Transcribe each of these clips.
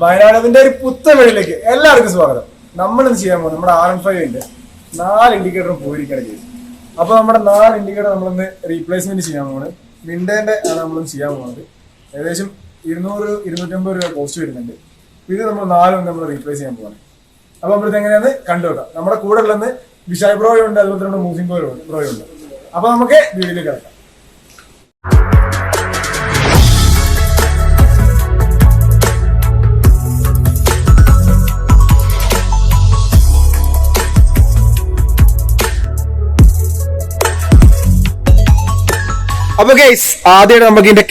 വയനാടിന്റെ ഒരു പുത്തവഴിയിലേക്ക് എല്ലാവർക്കും സ്വാഗതം. നമ്മളിന്ന് ചെയ്യാൻ പോകുന്നത് നമ്മുടെ R15 4 ഇൻഡിക്കേറ്ററും പോയിരിക്കുകയാണ് ചെയ്തു. അപ്പൊ നമ്മുടെ 4 ഇൻഡിക്കേറ്റർ നമ്മളിന്ന് റീപ്ലേസ്മെന്റ് ചെയ്യാൻ പോകുന്നത് മിൻഡേന്റെ ആണ് നമ്മളിന്ന് ചെയ്യാൻ പോകുന്നത്. ഏകദേശം 200-250 രൂപ കോസ്റ്റ് വരുന്നുണ്ട്. ഇത് നമ്മൾ 4 നമ്മൾ റീപ്ലേസ് ചെയ്യാൻ പോകുന്നത്. അപ്പൊ നമ്മളിത് എങ്ങനെയാന്ന് കണ്ടുവെക്കാം. നമ്മുടെ കൂടെ ഉള്ളത് വിശാൽ ബ്രോയുണ്ട്, അതുപോലെ തന്നെ മൂസിൻ ബ്രോയുണ്ട്. അപ്പൊ നമുക്ക് വീഡിയോയിലേക്ക് കിടക്കാം. അപ്പൊ ഗൈസ്, ആദ്യമായിട്ട് നമുക്ക് ഇതിന്റെ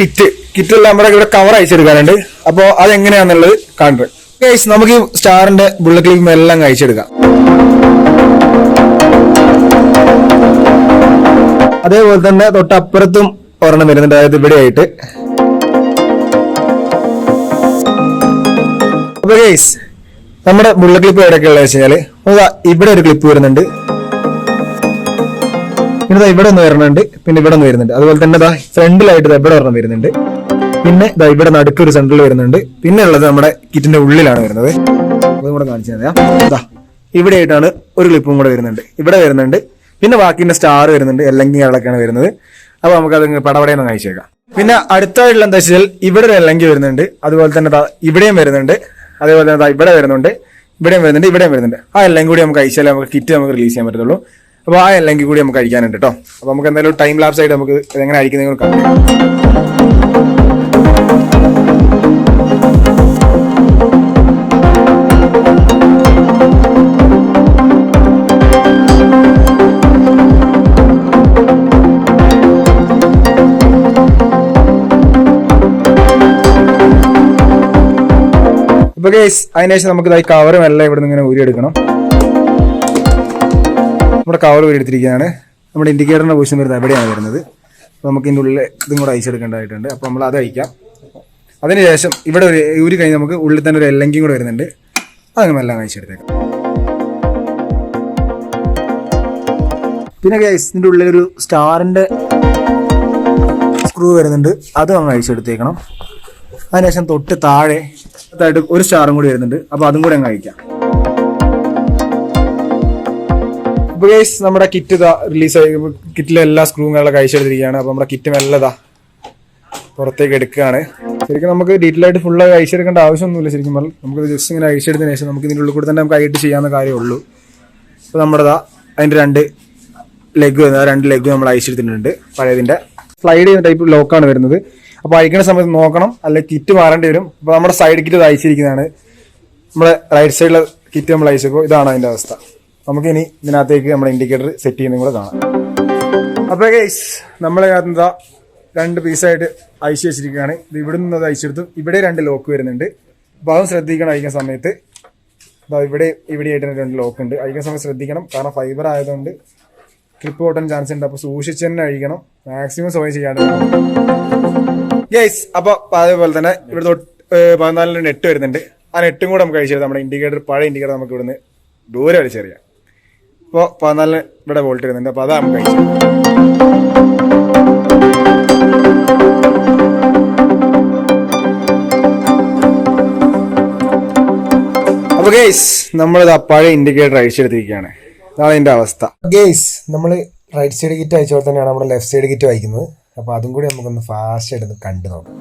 കിറ്റെല്ലാം നമ്മുടെ ഇവിടെ കവർ അയച്ചെടുക്കാനുണ്ട്. അപ്പൊ അതെങ്ങനെയാന്നുള്ളത് കാണുന്നത്. ഗൈസ്, നമുക്ക് ഈ സ്റ്റാറിന്റെ ബുള്ളറ്റ് ക്ലിപ്പ് എല്ലാം അയച്ചെടുക്കാം. അതേപോലെ തന്നെ തൊട്ടപ്പുറത്തും ഒരെണ്ണം വരുന്നുണ്ട്, അതായത് ഇവിടെ ആയിട്ട്. അപ്പൊ ഗൈസ്, നമ്മുടെ ബുള്ളറ്റ് ക്ലിപ്പ് എവിടെയൊക്കെ ഉള്ളത് വെച്ച് കഴിഞ്ഞാല് ഇവിടെ ഒരു ക്ലിപ്പ് വരുന്നുണ്ട്, പിന്നെ ഇവിടെ ഒന്ന് വരുന്നുണ്ട്, പിന്നെ ഇവിടെ ഒന്ന് വരുന്നുണ്ട്. അതുപോലെ തന്നെ ഫ്രണ്ടിലായിട്ട് ഇവിടെ ഒരെണ്ണം വരുന്നുണ്ട്, പിന്നെ ഇവിടെ നടുക്കൊരു സെന്ററിൽ വരുന്നുണ്ട്. പിന്നെ ഉള്ളത് നമ്മുടെ കിറ്റിന്റെ ഉള്ളിലാണ് വരുന്നത്. അതും കൂടെ കാണിച്ചു തരാം. ഇവിടെ ആയിട്ടാണ് ഒരു ക്ലിപ്പും കൂടെ വരുന്നുണ്ട്, ഇവിടെ വരുന്നുണ്ട്. പിന്നെ ബാക്കിന്റെ സ്റ്റാർ വരുന്നുണ്ട്, എല്ലങ്കി കളൊക്കെയാണ് വരുന്നത്. അപ്പൊ നമുക്ക് അത് പടപടയെന്ന് കഴിച്ചേക്കാം. പിന്നെ അടുത്തായിട്ടുള്ള എന്താ വെച്ചാൽ ഇവിടെ ഒരു എല്ലങ്കി വരുന്നുണ്ട്, അതുപോലെ തന്നെ ഇവിടെയും വരുന്നുണ്ട്, അതേപോലെ തന്നെ ഇവിടെ വരുന്നുണ്ട്, ഇവിടെയും വരുന്നുണ്ട്, ഇവിടെയും വരുന്നുണ്ട്. ആ എല്ലാം കൂടി നമുക്ക് അയച്ചാലേ നമുക്ക് കിറ്റ് നമുക്ക് റിലീസ് ചെയ്യാൻ പറ്റത്തുള്ളൂ. അപ്പൊ ആ എല്ലെങ്കിൽ കൂടി നമുക്ക് അടിക്കാനുണ്ട് കേട്ടോ. അപ്പൊ നമുക്ക് എന്തായാലും ടൈം ലാപ്സ് ആയിട്ട് നമുക്ക് എങ്ങനെ അടിക്കുന്നത് കാണാം. ഇപ്പൊ ഗൈസ്, അതിനുശേഷം നമുക്ക് ഇതായി കവറും എല്ലാം ഇവിടെ നിന്ന് ഇങ്ങനെ ഊരിയെടുക്കണം. നമ്മുടെ കവർ ഊരിയെടുത്തിരിക്കുകയാണ്. നമ്മുടെ ഇൻഡിക്കേറ്ററിന്റെ പൊസിഷൻ വരുന്നത് എവിടെയാണ് വരുന്നത്. അപ്പോൾ നമുക്ക് ഇതിൻ്റെ ഉള്ളിൽ ഇതും കൂടെ അയച്ചെടുക്കേണ്ടതായിട്ടുണ്ട്. അപ്പോൾ നമ്മൾ അത് അയക്കാം. അതിനുശേഷം ഇവിടെ ഒരു ഊരി കഴിഞ്ഞ് നമുക്ക് ഉള്ളിൽ തന്നെ ഒരു എല്ലെങ്കിലും കൂടെ വരുന്നുണ്ട്, അതങ്ങനെ എല്ലാം അയച്ചെടുത്തേക്കാം. പിന്നെ ഗൈസ്, ഇതിൻ്റെ ഉള്ളിലൊരു സ്റ്റാറിൻ്റെ സ്ക്രൂ വരുന്നുണ്ട്, അതും അങ്ങ് അയച്ചെടുത്തേക്കണം. അതിനുശേഷം തൊട്ട് താഴെ ഒരു സ്റ്റാറും കൂടി വരുന്നുണ്ട്, അപ്പോൾ അതും കൂടെ അങ്ങ് അയക്കാം. അപ്പൊ ഗൈസ്, നമ്മുടെ കിറ്റ് റിലീസായി. കിറ്റിലെ എല്ലാ സ്ക്രൂകളൊക്കെ അയച്ചെടുത്തിരിക്കുകയാണ്. അപ്പൊ നമ്മുടെ കിറ്റ് മെല്ലതാ പുറത്തേക്ക് എടുക്കുകയാണ്. ശരിക്കും നമുക്ക് ഡീറ്റെയിൽ ആയിട്ട് ഫുള്ള് അയച്ചെടുക്കേണ്ട ആവശ്യമൊന്നുമില്ല. ശരിക്കും പറഞ്ഞാൽ നമുക്ക് ജസ്റ്റ് ഇങ്ങനെ അയച്ചെടുത്തതിന് ശേഷം നമുക്ക് ഇതിൻ്റെ ഉള്ളിൽ കൂടെ തന്നെ നമുക്ക് ആയിട്ട് ചെയ്യാവുന്ന കാര്യമുള്ളൂ. അപ്പൊ നമ്മുടെ അതിന്റെ രണ്ട് ലെഗ് നമ്മൾ അയച്ചെടുത്തിട്ടുണ്ട്. പഴയതിന്റെ സ്ലൈഡ് ചെയ്യുന്ന ടൈപ്പ് ലോക്കാണ് വരുന്നത്. അപ്പൊ അയക്കുന്ന സമയത്ത് നോക്കണം, അല്ലെങ്കിൽ കിറ്റ് മാറേണ്ടി വരും. അപ്പൊ നമ്മുടെ സൈഡ് കിറ്റ് അയച്ചിരിക്കുന്നതാണ്. നമ്മുടെ റൈറ്റ് സൈഡിലെ കിറ്റ് നമ്മൾ അയച്ചപ്പോൾ ഇതാണ് അതിന്റെ അവസ്ഥ. നമുക്ക് ഇനി ഇതിനകത്തേക്ക് നമ്മുടെ ഇൻഡിക്കേറ്റർ സെറ്റ് ചെയ്യുന്നതും കൂടെ കാണാം. അപ്പോൾ ഗൈസ്, നമ്മളതിനകത്ത് 2 പീസായിട്ട് അയച്ചു വെച്ചിരിക്കുകയാണ്. ഇത് ഇവിടെ നിന്ന് അത് അയച്ചെടുത്തു. ഇവിടെ 2 ലോക്ക് വരുന്നുണ്ട്. അപ്പോൾ അതും ശ്രദ്ധിക്കണം അയക്കുന്ന സമയത്ത്. ഇവിടെയായിട്ട് 2 ലോക്ക് ഉണ്ട്. അയക്കുന്ന സമയത്ത് ശ്രദ്ധിക്കണം, കാരണം ഫൈബർ ആയതുകൊണ്ട് ക്ലിപ്പ് പൊട്ടാൻ ചാൻസ് ഉണ്ട്. അപ്പോൾ സൂക്ഷിച്ച് തന്നെ അഴിക്കണം, മാക്സിമം സ്വയം ചെയ്യാണ്ട് ഗൈസ്. അപ്പോൾ അതേപോലെ തന്നെ ഇവിടെ 14 നെറ്റ് വരുന്നുണ്ട്. ആ നെറ്റും കൂടെ നമുക്ക് അയച്ചെടുത്താൽ നമ്മുടെ ഇൻഡിക്കേറ്റർ, പഴയ ഇൻഡിക്കേറ്റർ നമുക്ക് ഇവിടുന്ന് ദൂരെ വലിച്ചെറിയാം. ഇപ്പോൾ 14 ഇവിടെ വോൾട്ട് വരുന്നുണ്ട്. അപ്പോൾ അതാ നമുക്ക് അയച്ചു. അപ്പോൾ ഗൈസ്, നമ്മളിത് പഴയ ഇൻഡിക്കേറ്റർ അയച്ചെടുത്തിരിക്കുകയാണ്. അതാണ് ഇതിൻ്റെ അവസ്ഥ. ഗൈസ്, നമ്മൾ റൈറ്റ് സൈഡ് കിറ്റ് അയച്ചപ്പോൾ തന്നെയാണ് നമ്മുടെ ലെഫ്റ്റ് സൈഡ് കിറ്റ് അയക്കുന്നത്. അപ്പോൾ അതും കൂടി നമുക്കൊന്ന് ഫാസ്റ്റ് ആയിട്ട് കണ്ടു നോക്കാം.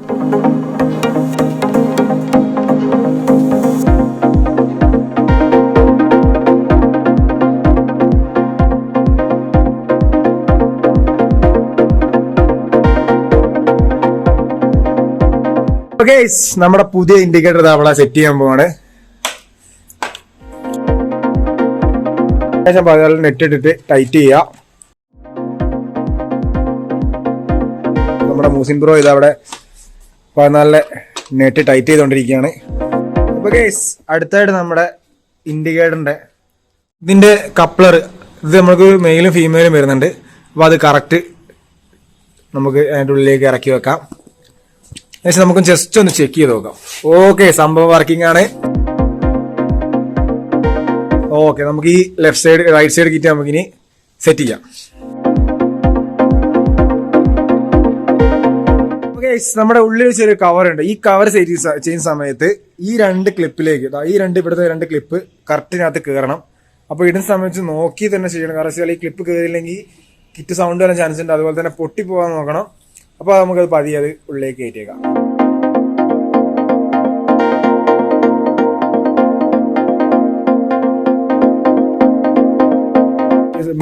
നമ്മുടെ പുതിയ ഇൻഡിക്കേറ്റർ അവിടെ സെറ്റ് ചെയ്യാൻ പോവാണ്. നെറ്റ് ഇട്ടിട്ട് ടൈറ്റ് ചെയ്യാം. നമ്മുടെ മൂസിൻ ബ്രോ ഇതവിടെ 14 നെറ്റ് ടൈറ്റ് ചെയ്തുകൊണ്ടിരിക്കുകയാണ്. അപ്പൊ ഗൈസ്, അടുത്തായിട്ട് നമ്മുടെ ഇൻഡിക്കേറ്ററിന്റെ ഇതിന്റെ കപ്ലർ, ഇത് നമുക്ക് മെയിലും ഫീമെയിലും വരുന്നുണ്ട്. അപ്പൊ അത് കറക്റ്റ് നമുക്ക് അതിൻ്റെ ഉള്ളിലേക്ക് ഇറക്കി വെക്കാം. ഏകദേശം നമുക്ക് ജസ്റ്റ് ഒന്ന് ചെക്ക് ചെയ്ത് നോക്കാം. ഓക്കെ, സംഭവം വർക്കിംഗ് ആണ്. ഓക്കെ, നമുക്ക് ഈ left side right side kit നമുക്കിനി സെറ്റ് ചെയ്യാം. നമ്മുടെ ഉള്ളിൽ ചെറിയ കവർ ഉണ്ട്. ഈ കവർ സെറ്റ് ചെയ്യുന്ന സമയത്ത് ഈ 2 ക്ലിപ്പിലേക്ക് ഇവിടുത്തെ 2 ക്ലിപ്പ് കറക്റ്റിനകത്ത് കയറണം. അപ്പൊ ഇടുന്ന സമയത്ത് നോക്കി തന്നെ ചെയ്യണം. കാരണം വെച്ചാൽ ഈ ക്ലിപ്പ് കയറിയില്ലെങ്കിൽ കിറ്റ് സൗണ്ട് വരാൻ ചാൻസ് ഉണ്ട്. അതുപോലെ തന്നെ പൊട്ടി പോകാൻ നോക്കണം. അപ്പൊ നമുക്കത് പതിയെ അത് ഉള്ളിലേക്ക് കയറ്റിയേക്കാം.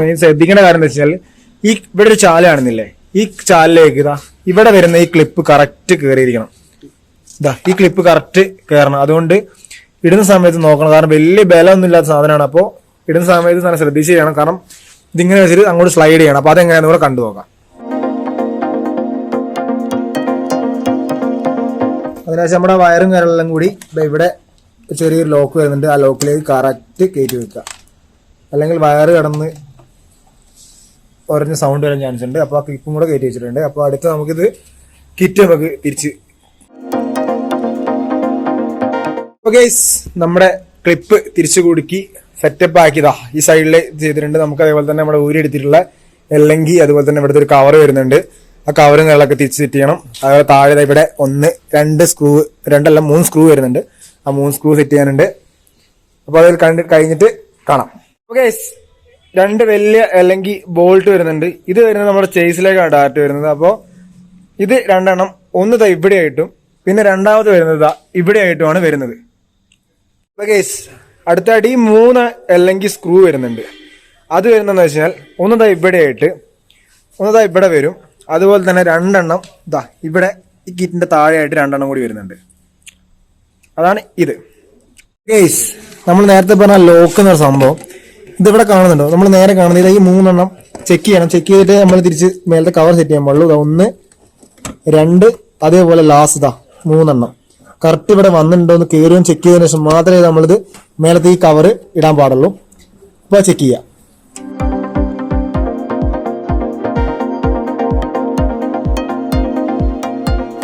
മെയിൻ ശ്രദ്ധിക്കേണ്ട കാര്യം എന്താ വെച്ചാൽ ഇവിടെ ഒരു ചാല കാണുന്നില്ലേ, ഈ ചാലിലേക്ക് ഇവിടെ വരുന്ന ഈ ക്ലിപ്പ് കറക്റ്റ് കയറിയിരിക്കണം. ഈ ക്ലിപ്പ് കറക്റ്റ് കയറണം. അതുകൊണ്ട് ഇടുന്ന സമയത്ത് നോക്കണം. കാരണം വലിയ ബലമൊന്നും ഇല്ലാത്ത സാധനമാണ്. അപ്പോൾ ഇടുന്ന സമയത്ത് തന്നെ ശ്രദ്ധിച്ച് ചെയ്യണം. കാരണം ഇതിങ്ങനെ വെച്ചിട്ട് അങ്ങോട്ട് സ്ലൈഡ് ചെയ്യണം. അപ്പൊ അതെങ്ങനെയാണെന്ന് കൂടെ കണ്ടു നോക്കാം. അതിനുശേഷം നമ്മുടെ വയറും കാര്യങ്ങളെല്ലാം കൂടി ഇവിടെ ചെറിയൊരു ലോക്ക് വരുന്നുണ്ട്. ആ ലോക്കിലേക്ക് കറക്റ്റ് കയറ്റി വെക്കുക. അല്ലെങ്കിൽ വയറ് കിടന്ന് ഒരഞ്ഞ സൗണ്ട് വരാൻ ചാൻസ് ഉണ്ട്. അപ്പോൾ ആ ക്ലിപ്പും കൂടെ കയറ്റി വെച്ചിട്ടുണ്ട്. അപ്പോൾ അടുത്ത് നമുക്കിത് കിറ്റ് നമുക്ക് തിരിച്ച് നമ്മുടെ ക്ലിപ്പ് തിരിച്ചു കുടുക്കി സെറ്റപ്പ് ആക്കിയതാ. ഈ സൈഡിൽ ചെയ്തിട്ടുണ്ട്. നമുക്ക് അതേപോലെ തന്നെ നമ്മുടെ ഊരി എടുത്തിട്ടുള്ള അല്ലെങ്കിൽ അതുപോലെ തന്നെ ഇവിടുത്തെ ഒരു കവർ വരുന്നുണ്ട്. ആ കവറും കാര്യങ്ങളൊക്കെ തിരിച്ച് സെറ്റ് ചെയ്യണം. അതുപോലെ താഴെ ഇവിടെ 2 സ്ക്രൂ, 3 സ്ക്രൂ വരുന്നുണ്ട്. ആ 3 സ്ക്രൂ സെറ്റ് ചെയ്യാനുണ്ട്. അപ്പോൾ അതിൽ കഴിഞ്ഞിട്ട് കാണാം. 2 വലിയ അല്ലെങ്കിൽ ബോൾട്ട് വരുന്നുണ്ട്. ഇത് വരുന്നത് നമ്മുടെ ചേസിലേക്കാണ് ഡയറക്റ്റ് വരുന്നത്. അപ്പോൾ ഇത് 2 എണ്ണം, ഒന്ന് ഇവിടെ ആയിട്ടും പിന്നെ രണ്ടാമത് വരുന്നത് ഇവിടെ ആയിട്ടുമാണ് വരുന്നത്. അടുത്തായിട്ട് ഈ 3 അല്ലെങ്കിൽ സ്ക്രൂ വരുന്നുണ്ട്. അത് വരുന്നതെന്ന് വെച്ചാൽ ഒന്ന് ഇവിടെ ആയിട്ട്, ഒന്ന് ഇവിടെ വരും. അതുപോലെ തന്നെ 2 എണ്ണം ഇവിടെ ഈ കിറ്റിന്റെ താഴെയായിട്ട് 2 എണ്ണം കൂടി വരുന്നുണ്ട്. അതാണ് ഇത്. നമ്മൾ നേരത്തെ പറഞ്ഞ ലോക്ക് എന്നൊരു സംഭവം ഇതിവിടെ കാണുന്നുണ്ടോ? നമ്മൾ നേരെ കാണുന്നത് ഈ 3 എണ്ണം ചെക്ക് ചെയ്യണം. ചെക്ക് ചെയ്തിട്ട് നമ്മൾ തിരിച്ച് മേലത്തെ കവർ സെറ്റ് ചെയ്യാൻ പാടുള്ളൂ. 1, 2 അതേപോലെ ലാസ്റ്റ് 3 എണ്ണം കറക്റ്റ് ഇവിടെ വന്നിട്ടുണ്ടോ എന്ന് കയറുകയും ചെക്ക് ചെയ്തതിനു ശേഷം മാത്രമേ നമ്മളിത് മേലത്തെ ഈ കവർ ഇടാൻ പാടുള്ളൂ. അപ്പോൾ ചെക്ക് ചെയ്യാം.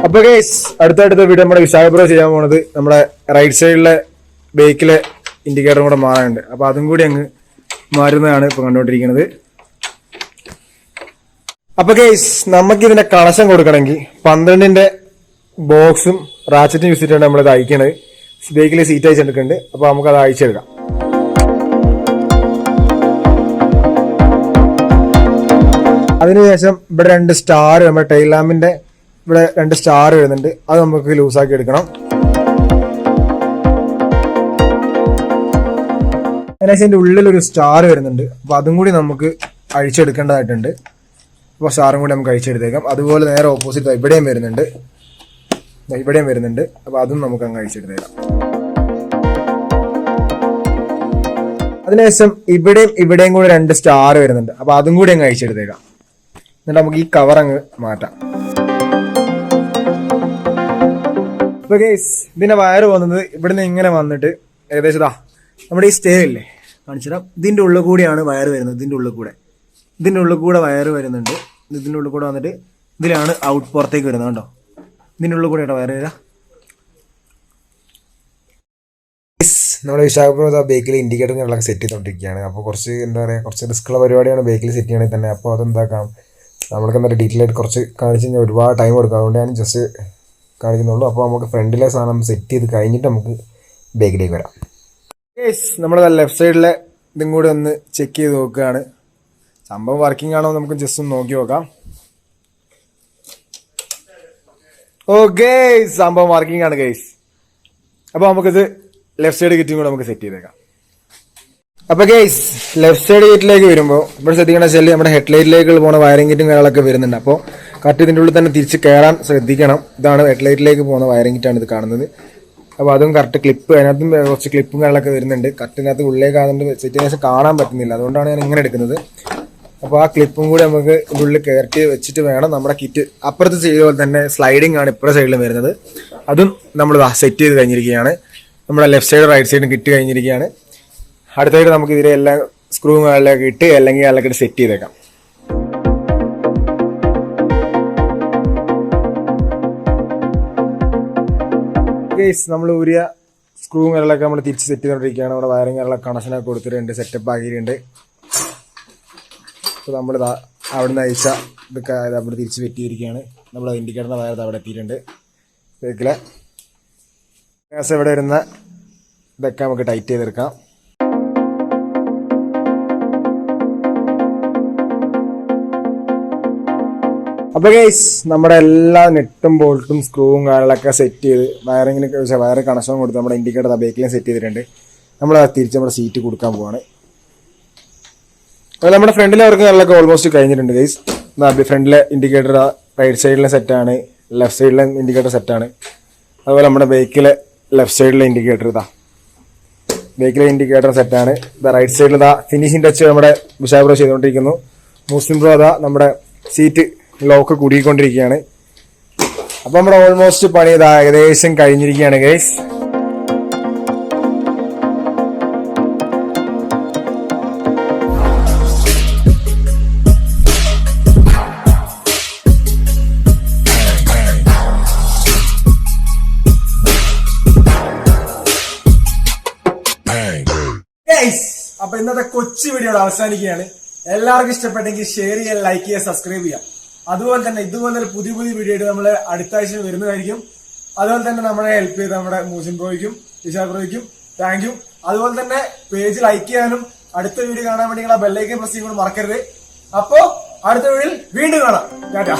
അപ്പൊ അടുത്തടുത്ത വീഡിയോ നമ്മുടെ വിശാഖപുരം ചെയ്യാൻ പോണത് നമ്മുടെ റൈറ്റ് സൈഡിലെ ബേക്കിലെ ഇൻഡിക്കേറ്ററും കൂടെ മാറാനുണ്ട്. അപ്പൊ അതും കൂടി അങ്ങ് മാറുന്നതാണ് ഇപ്പൊ കണ്ടുകൊണ്ടിരിക്കുന്നത്. അപ്പൊ നമുക്ക് ഇതിന്റെ കണക്ഷൻ കൊടുക്കണമെങ്കിൽ 12ന്റെ ബോക്സും റാച്ചറ്റും യൂസ് ചെയ്തിട്ടാണ് നമ്മളിത് അയക്കണത്. ബേക്കിൽ സീറ്റ് അയച്ചെടുക്കുന്നുണ്ട്. അപ്പൊ നമുക്ക് അത് അയച്ചെടുക്കാം. അതിനുശേഷം ഇവിടെ 2 സ്റ്റാർ, നമ്മുടെ ടൈൽ ലാമ്പിന്റെ ഇവിടെ 2 സ്റ്റാർ വരുന്നുണ്ട്. അത് നമുക്ക് ലൂസാക്കി എടുക്കണം. അതിനുശേഷം ഇതിന്റെ ഉള്ളിലൊരു സ്റ്റാർ വരുന്നുണ്ട്. അപ്പൊ അതും കൂടി നമുക്ക് അഴിച്ചെടുക്കേണ്ടതായിട്ടുണ്ട്. അപ്പോൾ സ്റ്റാറും കൂടി നമുക്ക് അഴിച്ചെടുത്തേക്കാം. അതുപോലെ നേരെ ഓപ്പോസിറ്റ് ഇവിടെയും വരുന്നുണ്ട്. അപ്പൊ അതും നമുക്ക് അങ്ങ് അഴിച്ചെടുത്തേക്കാം. അതിനുശേഷം ഇവിടെയും കൂടി 2 സ്റ്റാർ വരുന്നുണ്ട്. അപ്പൊ അതും കൂടി അങ്ങ് അഴിച്ചെടുത്തേക്കാം. എന്നിട്ട് നമുക്ക് ഈ കവർ അങ്ങ് മാറ്റാം. അപ്പൊ ഇതിന്റെ വയറ് പോകുന്നത് ഇവിടുന്ന് ഇങ്ങനെ വന്നിട്ട് ഏകദേശം നമ്മുടെ ഈ സ്റ്റേ ഇല്ലേ കാണിച്ചിടാം. ഇതിന്റെ ഉള്ളിൽ കൂടിയാണ് വയറ് വരുന്നത്. ഇതിന്റെ ഉള്ളിൽ കൂടെ വയറ് വരുന്നുണ്ട്. ഇതിന്റെ ഉള്ളിൽ കൂടെ വന്നിട്ട് ഇതിലാണ് ഔട്ട് പുറത്തേക്ക് വരുന്നത്. കണ്ടോ? ഇതിന്റെ ഉള്ളിൽ കൂടെ വയറ് വരാം. നമ്മുടെ വിശാഖപുരം ബേക്കിൽ ഇൻഡിക്കേറ്റർ ഞങ്ങളൊക്കെ സെറ്റ് ചെയ്തുകൊണ്ടിരിക്കുകയാണ്. അപ്പോൾ കുറച്ച് എന്താ പറയുക, കുറച്ച് റിസ്ക്കുള്ള പരിപാടിയാണ് ബേക്കിൽ സെറ്റ് ചെയ്യണമെങ്കിൽ തന്നെ. അപ്പോൾ അതെന്താക്കാം, നമ്മൾക്ക് എന്താ ഡീറ്റെയിൽ ആയിട്ട് കുറച്ച് കാണിച്ച് കഴിഞ്ഞാൽ ഒരുപാട് ടൈം എടുക്കും. അതുകൊണ്ട് ഞാൻ ജസ്റ്റ് കാണിക്കുന്നുള്ളൂ. അപ്പോൾ നമുക്ക് ഫ്രണ്ടിലെ സാധനം സെറ്റ് ചെയ്ത് കഴിഞ്ഞിട്ട് നമുക്ക് ബേക്കിലേക്ക് വരാം. നമ്മുടെ ലെഫ്റ്റ് സൈഡിലെ ഇതും കൂടി ഒന്ന് ചെക്ക് ചെയ്ത് നോക്കുകയാണ്. സംഭവം വർക്കിംഗ് ആണോ നമുക്ക് ജസ്റ്റ് ഒന്ന് നോക്കി നോക്കാം. ഓക്കെ, സംഭവം വർക്കിംഗ് ആണ് ഗൈസ്. അപ്പോൾ നമുക്കിത് ലെഫ്റ്റ് സൈഡ് കിറ്റും കൂടെ നമുക്ക് സെറ്റ് ചെയ്തേക്കാം. അപ്പോൾ ഗൈസ് ലെഫ്റ്റ് സൈഡ് കിറ്റിലേക്ക് വരുമ്പോൾ ഇവിടെ ശ്രദ്ധിക്കണം വെച്ചാൽ നമ്മുടെ ഹെഡ്ലൈറ്റിലേക്ക് പോകുന്ന വയറിംഗ് കിറ്റും കാര്യങ്ങളൊക്കെ വരുന്നുണ്ട്. അപ്പോൾ കറക്റ്റ് ഇതിൻ്റെ ഉള്ളിൽ തന്നെ തിരിച്ച് കയറാൻ ശ്രദ്ധിക്കണം. ഇതാണ് ഹെഡ്ലൈറ്റിലേക്ക് പോകുന്ന വയറിംഗ് കിറ്റാണ് ഇത് കാണുന്നത്. അപ്പോൾ അതും കറക്റ്റ് ക്ലിപ്പ്, അതിനകത്തും കുറച്ച് ക്ലിപ്പും കാര്യങ്ങളൊക്കെ വരുന്നുണ്ട്. കറക്റ്റിനകത്ത് ഉള്ളിലേക്ക് ആകുന്നുണ്ട് സിറ്റുവേഷൻ കാണാൻ പറ്റുന്നില്ല. അതുകൊണ്ടാണ് ഞാൻ ഇങ്ങനെ എടുക്കുന്നത്. അപ്പോൾ ആ ക്ലിപ്പും കൂടി നമുക്ക് ഇതിൻ്റെ ഉള്ളിൽ കയറ്റി വെച്ചിട്ട് വേണം നമ്മുടെ കിറ്റ്. അപ്പുറത്ത് ചെയ്ത പോലെ തന്നെ സ്ലൈഡിംഗ് ആണ് ഇപ്പുറത്തെ സൈഡിലും വരുന്നത്. അതും നമ്മൾ സെറ്റ് ചെയ്ത് കഴിഞ്ഞിരിക്കുകയാണ്. നമ്മുടെ ലെഫ്റ്റ് സൈഡ് റൈറ്റ് സൈഡും കിറ്റ് കഴിഞ്ഞിരിക്കുകയാണ്. അടുത്തായിട്ട് നമുക്ക് ഇതിലെ എല്ലാ സ്ക്രൂകളിലൊക്കെ ഇട്ട് അല്ലെങ്കിൽ അതിലൊക്കെ സെറ്റ് ചെയ്തേക്കാം. നമ്മൾ ഊരിയ സ്ക്രൂകളിലൊക്കെ നമ്മൾ തിരിച്ച് സെറ്റ് ചെയ്തുകൊണ്ടിരിക്കുകയാണ്. നമ്മുടെ വയറിങ്ങുകളിലൊക്കെ കണക്ഷനൊക്കെ കൊടുത്തിട്ടുണ്ട്, സെറ്റപ്പ് ആക്കിയിട്ടുണ്ട്. അപ്പോൾ നമ്മളിതാ അവിടുന്ന് അയച്ച ഇതൊക്കെ അവിടെ തിരിച്ച് വെട്ടിയിരിക്കുകയാണ്. നമ്മൾ ഇൻഡിക്കേറ്ററിൻ്റെ വയർ അവിടെ എത്തിയിട്ടുണ്ട്. ബേക്കിലെ ഗ്യാസ് ഇവിടെ വരുന്ന ഇതൊക്കെ നമുക്ക് ടൈറ്റ് ചെയ്തെടുക്കാം. അപ്പോൾ ഗൈസ് നമ്മുടെ എല്ലാ നെട്ടും ബോൾട്ടും സ്ക്രൂവും കാര്യങ്ങളൊക്കെ സെറ്റ് ചെയ്ത് വയർ കണക്ഷൻ കൊടുത്ത് നമ്മുടെ ഇൻഡിക്കേറ്റർ ബേക്കിലും സെറ്റ് ചെയ്തിട്ടുണ്ട്. നമ്മൾ തിരിച്ച് നമ്മുടെ സീറ്റ് കൊടുക്കാൻ പോവാണ്. അപ്പോൾ നമ്മുടെ ഫ്രണ്ടിലെ വർക്ക് കാര്യങ്ങളൊക്കെ ഓൾമോസ്റ്റ് കഴിഞ്ഞിട്ടുണ്ട് ഗൈസ്. ഫ്രണ്ടിലെ ഇൻഡിക്കേറ്റർ റൈറ്റ് സൈഡിലെ സെറ്റാണ്, ലെഫ്റ്റ് സൈഡിലെ ഇൻഡിക്കേറ്റർ സെറ്റാണ്. അതുപോലെ നമ്മുടെ ബേക്കിലെ ലെഫ്റ്റ് സൈഡിലെ ഇൻഡിക്കേറ്റർ ബേക്കിലെ ഇൻഡിക്കേറ്റർ സെറ്റാണ്. റൈറ്റ് സൈഡിൽ ഫിനിഷിംഗ് ടച്ച് നമ്മുടെ വിശാഖ ബ്രോ ചെയ്തുകൊണ്ടിരിക്കുന്നു. മുസ്ലിം ബ്രോ നമ്മുടെ സീറ്റ് ലോക്ക് കുടുങ്ങിക്കൊണ്ടിരിക്കുകയാണ്. അപ്പൊ നമ്മുടെ ഓൾമോസ്റ്റ് പണി ഏകദേശം കഴിഞ്ഞിരിക്കുകയാണ് ഗൈസ്. അപ്പൊ ഇന്നത്തെ കൊച്ചു വീഡിയോ അവസാനിക്കുകയാണ്. എല്ലാവർക്കും ഇഷ്ടപ്പെട്ടെങ്കിൽ ഷെയർ ചെയ്യുക, ലൈക്ക് ചെയ്യുക, സബ്സ്ക്രൈബ് ചെയ്യുക. അതുപോലെ തന്നെ ഇതുപോലൊരു പുതിയ പുതിയ വീഡിയോ നമ്മൾ അടുത്ത ആഴ്ച വരുന്നതായിരിക്കും. അതുപോലെ തന്നെ നമ്മളെ ഹെൽപ്പ് ചെയ്ത നമ്മുടെ മൂസിൻ ബ്രോയ്ക്കും വിശാഖ് ബ്രോയ്ക്കും താങ്ക് യു. അതുപോലെ തന്നെ പേജ് ലൈക്ക് ചെയ്യാനും അടുത്ത വീഡിയോ കാണാൻ വേണ്ടി ബെല്ലൈക്കൻ പ്രസ് ചെയ്യാൻ മറക്കരുത്. അപ്പോ അടുത്ത വീഡിയോയിൽ വീണ്ടും കാണാം. ടാറ്റാ.